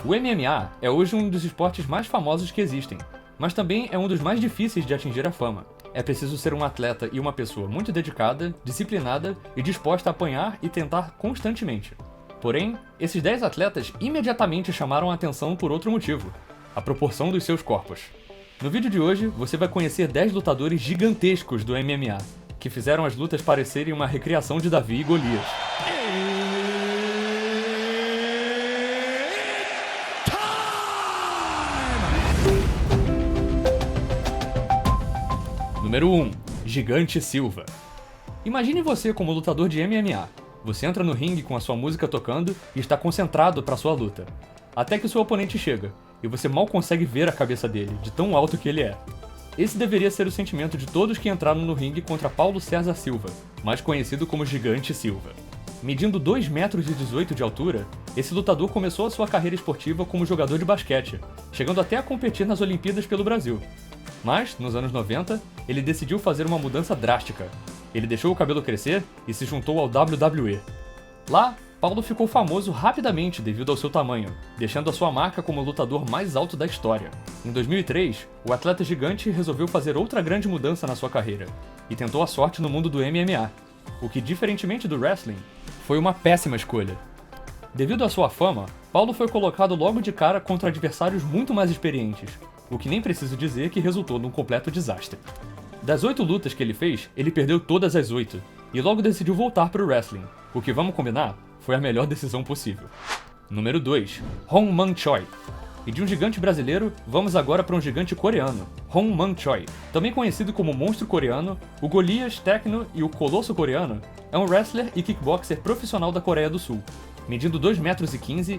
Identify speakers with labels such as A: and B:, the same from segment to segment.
A: O MMA é hoje um dos esportes mais famosos que existem, mas também é um dos mais difíceis de atingir a fama. É preciso ser um atleta e uma pessoa muito dedicada, disciplinada e disposta a apanhar e tentar constantemente. Porém, esses 10 atletas imediatamente chamaram a atenção por outro motivo: a proporção dos seus corpos. No vídeo de hoje, você vai conhecer 10 lutadores gigantescos do MMA, que fizeram as lutas parecerem uma recriação de Davi e Golias. Número 1. Gigante Silva. Imagine você como lutador de MMA. Você entra no ringue com a sua música tocando e está concentrado para sua luta. Até que o seu oponente chega, e você mal consegue ver a cabeça dele, de tão alto que ele é. Esse deveria ser o sentimento de todos que entraram no ringue contra Paulo César Silva, mais conhecido como Gigante Silva. Medindo 2,18 metros de altura, esse lutador começou a sua carreira esportiva como jogador de basquete, chegando até a competir nas Olimpíadas pelo Brasil. Mas, nos anos 90, ele decidiu fazer uma mudança drástica. Ele deixou o cabelo crescer e se juntou ao WWE. Lá, Paulo ficou famoso rapidamente devido ao seu tamanho, deixando a sua marca como o lutador mais alto da história. Em 2003, o atleta gigante resolveu fazer outra grande mudança na sua carreira, e tentou a sorte no mundo do MMA, o que, diferentemente do wrestling, foi uma péssima escolha. Devido à sua fama, Paulo foi colocado logo de cara contra adversários muito mais experientes, o que nem preciso dizer que resultou num completo desastre. Das 8 lutas que ele fez, ele perdeu todas as 8, e logo decidiu voltar para o wrestling, o que, vamos combinar, foi a melhor decisão possível. Número 2. Hong Man Choi. E de um gigante brasileiro, vamos agora para um gigante coreano, Hong Man Choi. Também conhecido como Monstro Coreano, o Golias, Tecno e o Colosso Coreano, é um wrestler e kickboxer profissional da Coreia do Sul. Medindo 2,15 metros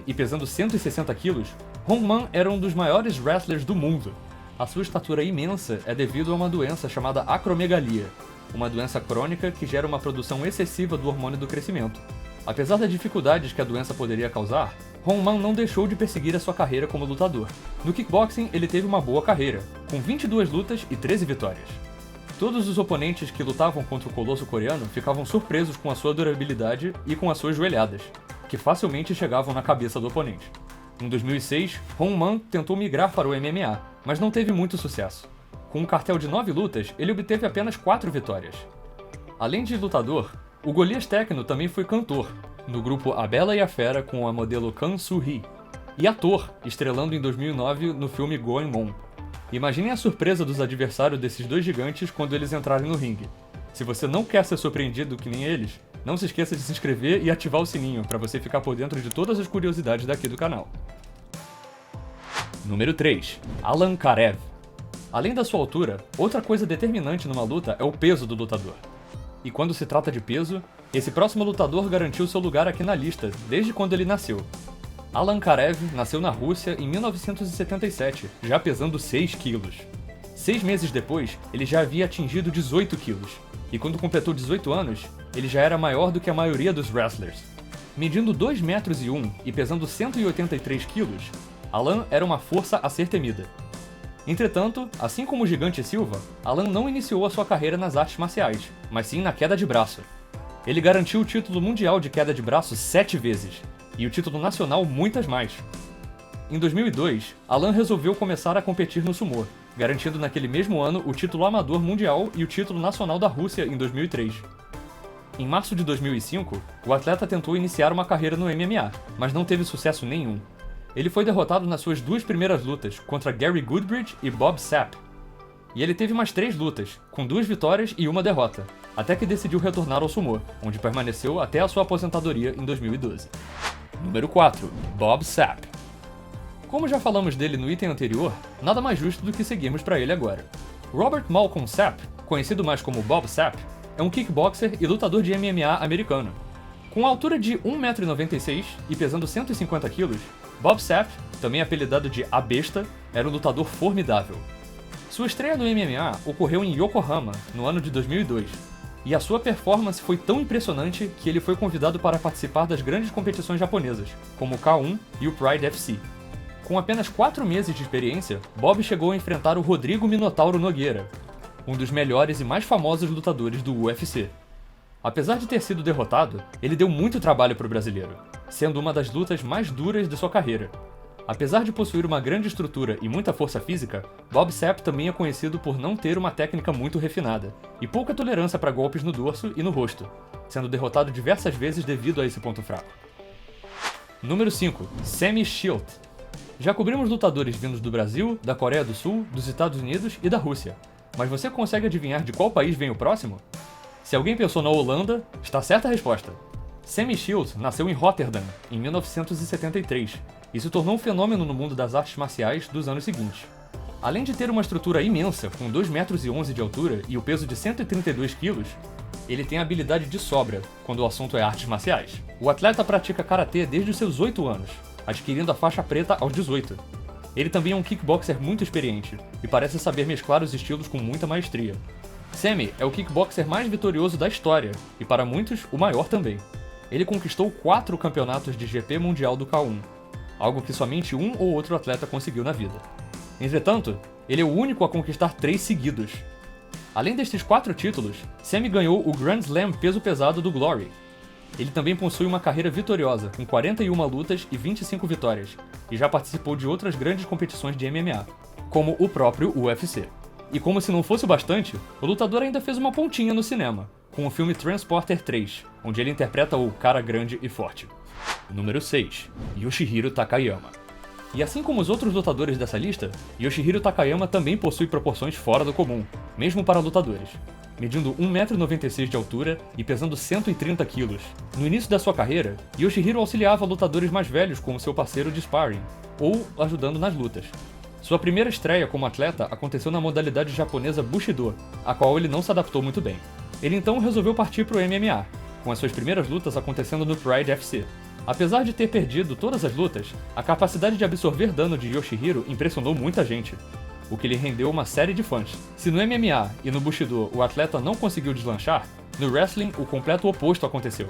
A: e pesando 160 quilos, Hong Man era um dos maiores wrestlers do mundo. A sua estatura imensa é devido a uma doença chamada acromegalia, uma doença crônica que gera uma produção excessiva do hormônio do crescimento. Apesar das dificuldades que a doença poderia causar, Hong Man não deixou de perseguir a sua carreira como lutador. No kickboxing, ele teve uma boa carreira, com 22 lutas e 13 vitórias. Todos os oponentes que lutavam contra o Colosso Coreano ficavam surpresos com a sua durabilidade e com as suas joelhadas, que facilmente chegavam na cabeça do oponente. Em 2006, Hong Man tentou migrar para o MMA, mas não teve muito sucesso. Com um cartel de 9 lutas, ele obteve apenas 4 vitórias. Além de lutador, o Golias Tecno também foi cantor, no grupo A Bela e a Fera com a modelo Kang Soo-hee, e ator, estrelando em 2009 no filme Going On. Imaginem a surpresa dos adversários desses dois gigantes quando eles entrarem no ringue. Se você não quer ser surpreendido que nem eles, não se esqueça de se inscrever e ativar o sininho para você ficar por dentro de todas as curiosidades daqui do canal. Número 3. Alan Karev. Além da sua altura, outra coisa determinante numa luta é o peso do lutador. E quando se trata de peso, esse próximo lutador garantiu seu lugar aqui na lista desde quando ele nasceu. Alan Karev nasceu na Rússia em 1977, já pesando 6 quilos. 6 meses depois, ele já havia atingido 18 quilos, e quando completou 18 anos, ele já era maior do que a maioria dos wrestlers. Medindo 2,01 metros e pesando 183 quilos, Alan era uma força a ser temida. Entretanto, assim como o Gigante Silva, Alan não iniciou a sua carreira nas artes marciais, mas sim na queda de braço. Ele garantiu o título mundial de queda de braço 7 vezes, e o título nacional muitas mais. Em 2002, Alan resolveu começar a competir no sumô, garantindo naquele mesmo ano o título amador mundial e o título nacional da Rússia em 2003. Em março de 2005, o atleta tentou iniciar uma carreira no MMA, mas não teve sucesso nenhum. Ele foi derrotado nas suas 2 primeiras lutas contra Gary Goodbridge e Bob Sapp. E ele teve mais 3 lutas, com 2 vitórias e 1 derrota, até que decidiu retornar ao sumô, onde permaneceu até a sua aposentadoria em 2012. Número 4. Bob Sapp. Como já falamos dele no item anterior, nada mais justo do que seguirmos para ele agora. Robert Malcolm Sapp, conhecido mais como Bob Sapp, é um kickboxer e lutador de MMA americano. Com a altura de 1,96 m e pesando 150 kg, Bob Sapp, também apelidado de A Besta, era um lutador formidável. Sua estreia no MMA ocorreu em Yokohama, no ano de 2002, e a sua performance foi tão impressionante que ele foi convidado para participar das grandes competições japonesas, como o K1 e o Pride FC. Com apenas 4 meses de experiência, Bob chegou a enfrentar o Rodrigo Minotauro Nogueira, um dos melhores e mais famosos lutadores do UFC. Apesar de ter sido derrotado, ele deu muito trabalho para o brasileiro, sendo uma das lutas mais duras de sua carreira. Apesar de possuir uma grande estrutura e muita força física, Bob Sapp também é conhecido por não ter uma técnica muito refinada, e pouca tolerância para golpes no dorso e no rosto, sendo derrotado diversas vezes devido a esse ponto fraco. Número 5. Sammy Shield. Já cobrimos lutadores vindos do Brasil, da Coreia do Sul, dos Estados Unidos e da Rússia, mas você consegue adivinhar de qual país vem o próximo? Se alguém pensou na Holanda, está certa a resposta. Sammy Shield nasceu em Rotterdam, em 1973, e se tornou um fenômeno no mundo das artes marciais dos anos seguintes. Além de ter uma estrutura imensa, com 2,11 metros de altura e o peso de 132 kg, ele tem a habilidade de sobra quando o assunto é artes marciais. O atleta pratica karatê desde os seus 8 anos, adquirindo a faixa preta aos 18. Ele também é um kickboxer muito experiente e parece saber mesclar os estilos com muita maestria. Sammy é o kickboxer mais vitorioso da história e, para muitos, o maior também. Ele conquistou 4 campeonatos de GP Mundial do K1, algo que somente um ou outro atleta conseguiu na vida. Entretanto, ele é o único a conquistar 3 seguidos. Além destes 4 títulos, Sammy ganhou o Grand Slam peso pesado do Glory. Ele também possui uma carreira vitoriosa, com 41 lutas e 25 vitórias, e já participou de outras grandes competições de MMA, como o próprio UFC. E como se não fosse o bastante, o lutador ainda fez uma pontinha no cinema, com o filme Transporter 3, onde ele interpreta o cara grande e forte. Número 6. Yoshihiro Takayama. E assim como os outros lutadores dessa lista, Yoshihiro Takayama também possui proporções fora do comum, mesmo para lutadores, medindo 1,96 m de altura e pesando 130 kg. No início da sua carreira, Yoshihiro auxiliava lutadores mais velhos como seu parceiro de sparring, ou ajudando nas lutas. Sua primeira estreia como atleta aconteceu na modalidade japonesa Bushido, a qual ele não se adaptou muito bem. Ele então resolveu partir para o MMA, com as suas primeiras lutas acontecendo no Pride FC. Apesar de ter perdido todas as lutas, a capacidade de absorver dano de Yoshihiro impressionou muita gente, o que lhe rendeu uma série de fãs. Se no MMA e no Bushido o atleta não conseguiu deslanchar, no wrestling o completo oposto aconteceu.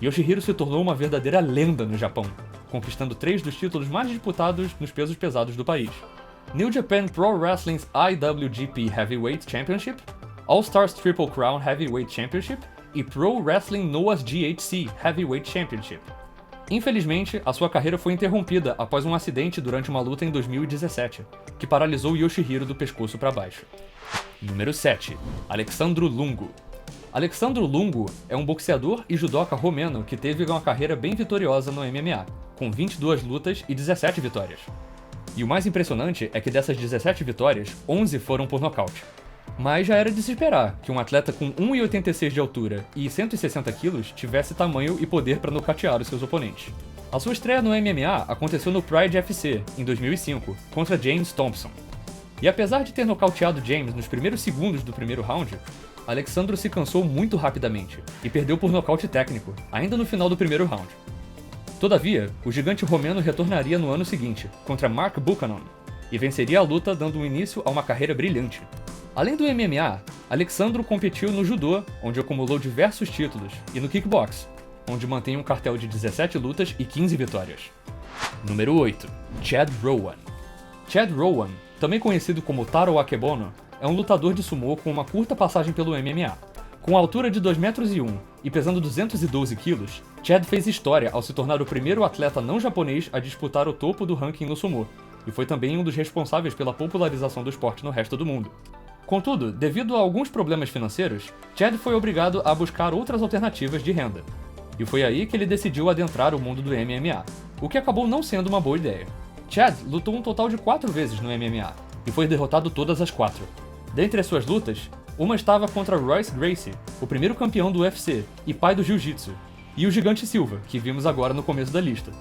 A: Yoshihiro se tornou uma verdadeira lenda no Japão, conquistando 3 dos títulos mais disputados nos pesos pesados do país: New Japan Pro Wrestling's IWGP Heavyweight Championship, All Stars Triple Crown Heavyweight Championship e Pro Wrestling Noah's GHC Heavyweight Championship. Infelizmente, a sua carreira foi interrompida após um acidente durante uma luta em 2017, que paralisou Yoshihiro do pescoço para baixo. Número 7. Alexandru Lungu. Alexandru Lungu é um boxeador e judoca romeno que teve uma carreira bem vitoriosa no MMA, com 22 lutas e 17 vitórias. E o mais impressionante é que dessas 17 vitórias, 11 foram por nocaute. Mas já era de se esperar que um atleta com 1,86 de altura e 160 kg tivesse tamanho e poder para nocautear os seus oponentes. A sua estreia no MMA aconteceu no Pride FC, em 2005, contra James Thompson. E apesar de ter nocauteado James nos primeiros segundos do primeiro round, Alexandru se cansou muito rapidamente e perdeu por nocaute técnico, ainda no final do primeiro round. Todavia, o gigante romeno retornaria no ano seguinte, contra Mark Buchanan, e venceria a luta dando início a uma carreira brilhante. Além do MMA, Alexandru competiu no judô, onde acumulou diversos títulos, e no kickbox, onde mantém um cartel de 17 lutas e 15 vitórias. Número 8. Chad Rowan. Chad Rowan, também conhecido como Taro Akebono, é um lutador de sumô com uma curta passagem pelo MMA. Com a altura de 2,01 metros e pesando 212 kg, Chad fez história ao se tornar o primeiro atleta não japonês a disputar o topo do ranking no sumô, e foi também um dos responsáveis pela popularização do esporte no resto do mundo. Contudo, devido a alguns problemas financeiros, Chad foi obrigado a buscar outras alternativas de renda. E foi aí que ele decidiu adentrar o mundo do MMA, o que acabou não sendo uma boa ideia. Chad lutou um total de 4 vezes no MMA, e foi derrotado todas as 4. Dentre as suas lutas, uma estava contra Royce Gracie, o primeiro campeão do UFC e pai do Jiu-Jitsu, e o Gigante Silva, que vimos agora no começo da lista.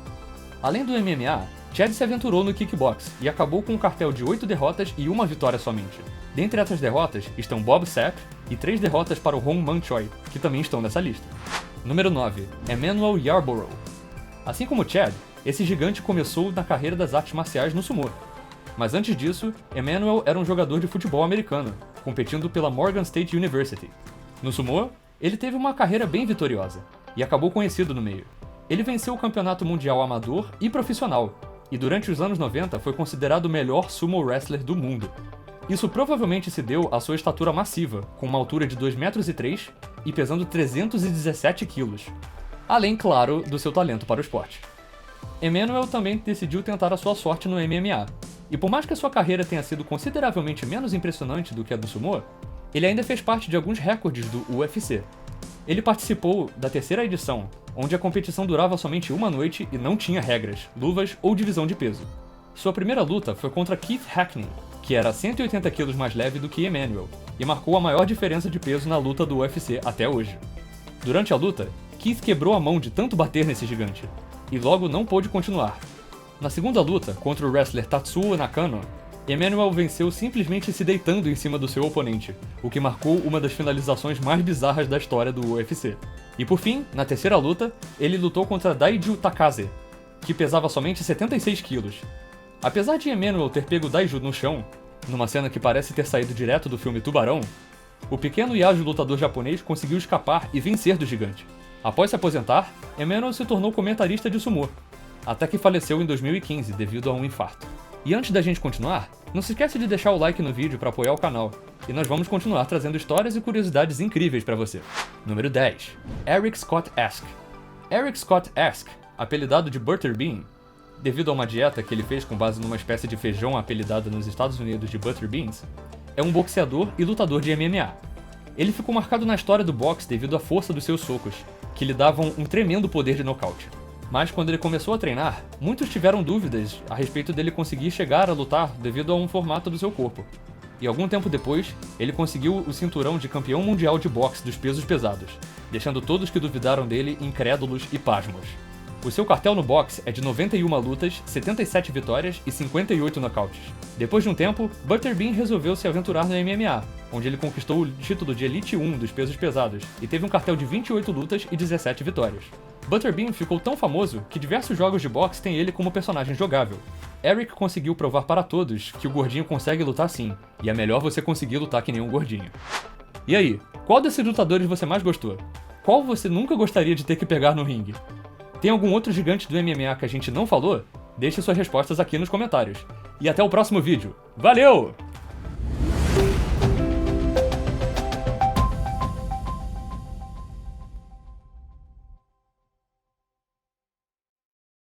A: Além do MMA, Chad se aventurou no kickbox e acabou com um cartel de 8 derrotas e 1 vitória somente. Dentre essas derrotas estão Bob Sapp e 3 derrotas para o Hong Man Choi, que também estão nessa lista. Número 9. Emmanuel Yarborough. Assim como Chad, esse gigante começou na carreira das artes marciais no sumô. Mas antes disso, Emmanuel era um jogador de futebol americano, competindo pela Morgan State University. No sumô, ele teve uma carreira bem vitoriosa, e acabou conhecido no meio. Ele venceu o campeonato mundial amador e profissional, e durante os anos 90 foi considerado o melhor sumo wrestler do mundo. Isso provavelmente se deu à sua estatura massiva, com uma altura de 2,03 metros e pesando 317 quilos. Além, claro, do seu talento para o esporte. Emanuel também decidiu tentar a sua sorte no MMA, e por mais que a sua carreira tenha sido consideravelmente menos impressionante do que a do sumô, ele ainda fez parte de alguns recordes do UFC. Ele participou da terceira edição, onde a competição durava somente uma noite e não tinha regras, luvas ou divisão de peso. Sua primeira luta foi contra Keith Hackney, que era 180 kg mais leve do que Emanuel, e marcou a maior diferença de peso na luta do UFC até hoje. Durante a luta, Keith quebrou a mão de tanto bater nesse gigante, e logo não pôde continuar. Na segunda luta, contra o wrestler Tatsuo Nakano, Emanuel venceu simplesmente se deitando em cima do seu oponente, o que marcou uma das finalizações mais bizarras da história do UFC. E por fim, na terceira luta, ele lutou contra Daiju Takase, que pesava somente 76 kg. Apesar de Emanuel ter pego Daiju no chão, numa cena que parece ter saído direto do filme Tubarão, o pequeno e ágil lutador japonês conseguiu escapar e vencer do gigante. Após se aposentar, Emanuel se tornou comentarista de sumô, até que faleceu em 2015 devido a um infarto. E antes da gente continuar, não se esquece de deixar o like no vídeo para apoiar o canal, e nós vamos continuar trazendo histórias e curiosidades incríveis para você. Número 10. Eric Scott Ask. Eric Scott Ask, apelidado de Butterbean, devido a uma dieta que ele fez com base numa espécie de feijão apelidada nos Estados Unidos de Butter Beans, é um boxeador e lutador de MMA. Ele ficou marcado na história do boxe devido à força dos seus socos, que lhe davam um tremendo poder de nocaute. Mas quando ele começou a treinar, muitos tiveram dúvidas a respeito dele conseguir chegar a lutar devido a um formato do seu corpo. E algum tempo depois, ele conseguiu o cinturão de campeão mundial de boxe dos pesos pesados, deixando todos que duvidaram dele incrédulos e pasmos. O seu cartel no boxe é de 91 lutas, 77 vitórias e 58 nocautes. Depois de um tempo, Butterbean resolveu se aventurar no MMA, onde ele conquistou o título de Elite 1 dos pesos pesados e teve um cartel de 28 lutas e 17 vitórias. Butterbean ficou tão famoso que diversos jogos de boxe têm ele como personagem jogável. Eric conseguiu provar para todos que o gordinho consegue lutar sim, e é melhor você conseguir lutar que nem um gordinho. E aí, qual desses lutadores você mais gostou? Qual você nunca gostaria de ter que pegar no ringue? Tem algum outro gigante do MMA que a gente não falou? Deixe suas respostas aqui nos comentários. E até o próximo vídeo. Valeu!